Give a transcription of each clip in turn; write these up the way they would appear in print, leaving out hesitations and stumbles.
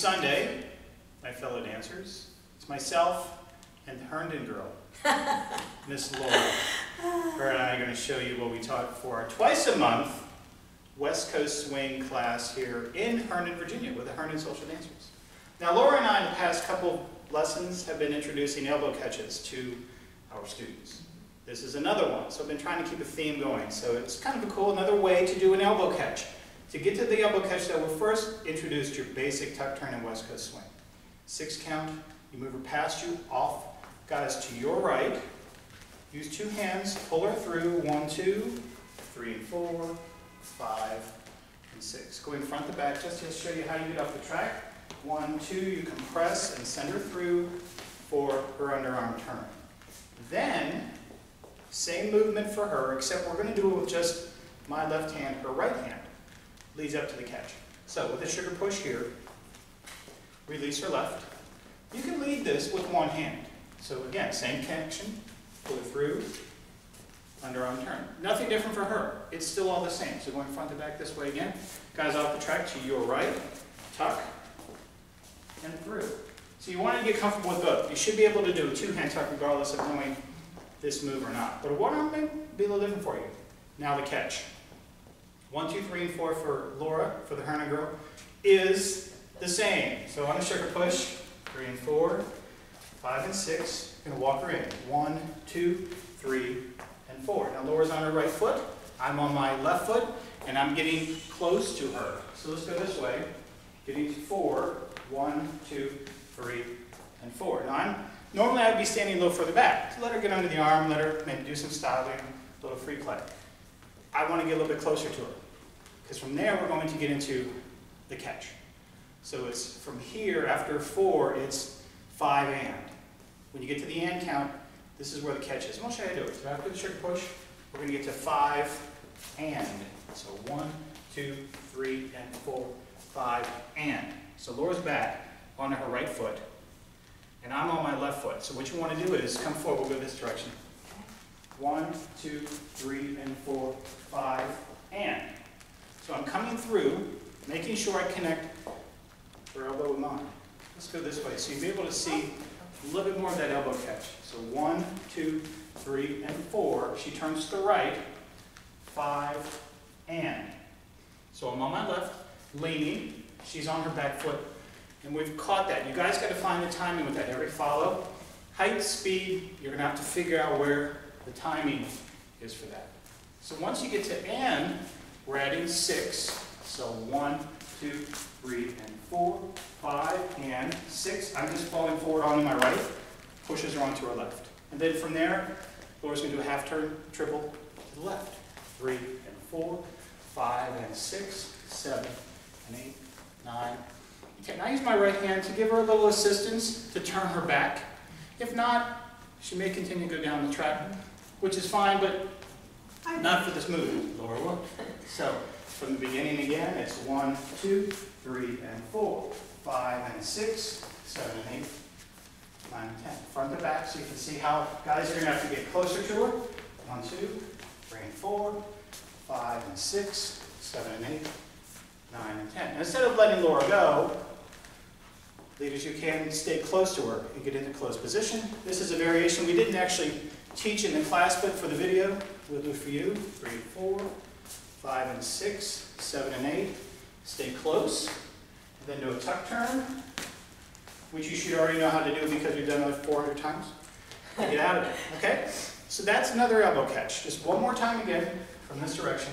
Sunday, my fellow dancers. It's myself and the Herndon girl, Miss Laura. Her and I are going to show you what we taught for our twice a month West Coast swing class here in Herndon, Virginia with the Herndon Social Dancers. Now Laura and I in the past couple lessons have been introducing elbow catches to our students. This is another one, so I've been trying to keep a theme going. So it's kind of a cool, another way to do an elbow catch. To get to the elbow catch, though, we'll first introduce your basic tuck turn and West Coast swing. 6 count, you move her past you, off, guys to your right. Use 2 hands, pull her through, 1, 2, 3 and 4, 5 and 6. Going front to back, just to show you how you get off the track. 1, 2, you compress and send her through for her underarm turn. Then, same movement for her, except we're going to do it with just my left hand, her right hand. Leads up to the catch. So with a sugar push here, release her left. You can lead this with one hand. So again, same connection, pull it through, underarm turn. Nothing different for her. It's still all the same. So going front to back this way again. Guys off the track to your right, tuck, and through. So you want to get comfortable with both. You should be able to do a 2-hand tuck regardless of knowing this move or not. But a one arm may be a little different for you. Now the catch. 1, 2, 3, and 4 for Laura, for the Herndon girl, is the same. So on a sugar push, 3 and 4, 5 and 6, you're going to walk her in. 1, 2, 3, and 4. Now Laura's on her right foot, I'm on my left foot, and I'm getting close to her. So let's go this way, getting 4, 1, 2, 3, and 4. Now normally I'd be standing a little further back. So let her get under the arm, let her maybe do some styling, a little free play. I want to get a little bit closer to her, because from there we're going to get into the catch. So it's from here, after 4, it's 5 and. When you get to the and count, this is where the catch is. And I'll show you how to do it. So after the sugar push, we're going to get to 5 and. So 1, 2, 3, and 4, 5 and. So Laura's back onto her right foot, and I'm on my left foot. So what you want to do is come forward, we'll go this direction. 1, 2, 3, and 4, 5, and. So I'm coming through, making sure I connect her elbow with mine. Let's go this way. So you'll be able to see a little bit more of that elbow catch. So 1, 2, 3, and 4. She turns to the right, 5, and. So I'm on my left, leaning. She's on her back foot, and we've caught that. You guys got to find the timing with that. Every follow, height, speed, you're going to have to figure out where the timing is for that. So once you get to and, we're adding 6. So 1, 2, 3, and 4, 5, and 6. I'm just falling forward onto my right, pushes her onto her left. And then from there, Laura's going to do a half turn, triple to the left. 3 and 4, 5 and 6, 7 and 8, 9. Okay, now I use my right hand to give her a little assistance to turn her back. If not, she may continue to go down the track, which is fine, but not for this move, Laura will. So, from the beginning again, it's 1, 2, 3, and 4, 5 and 6, 7 and 8, 9 and 10. Front to back, so you can see how guys are going to have to get closer to her. 1, 2, 3 and 4, 5 and 6, 7 and 8, 9 and 10. And instead of letting Laura go, lead as you can, stay close to her and get into close position. This is a variation we didn't actually teach in the class, but for the video, we'll do it for you. 3 and 4, 5 and 6, 7 and 8. Stay close. And then do a tuck turn, which you should already know how to do because we've done it 400 times. Get out of it, okay? So that's another elbow catch. Just one more time again from this direction.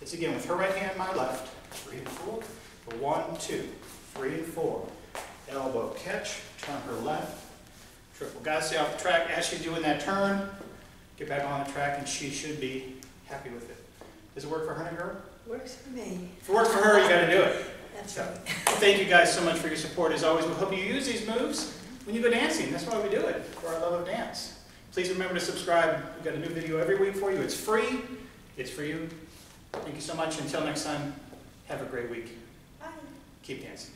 It's again with her right hand, my left. 3 and 4. 1, 2, 3 and 4. Elbow catch, turn her left. Triple. Guys, stay off the track as she's doing that turn. Get back on the track, and she should be happy with it. Does it work for her, girl? Works for me. If it works for her, you got to do it. That's so, right. Thank you guys so much for your support. As always, we hope you use these moves when you go dancing. That's why we do it, for our love of dance. Please remember to subscribe. We've got a new video every week for you. It's free. It's for you. Thank you so much. Until next time, have a great week. Bye. Keep dancing.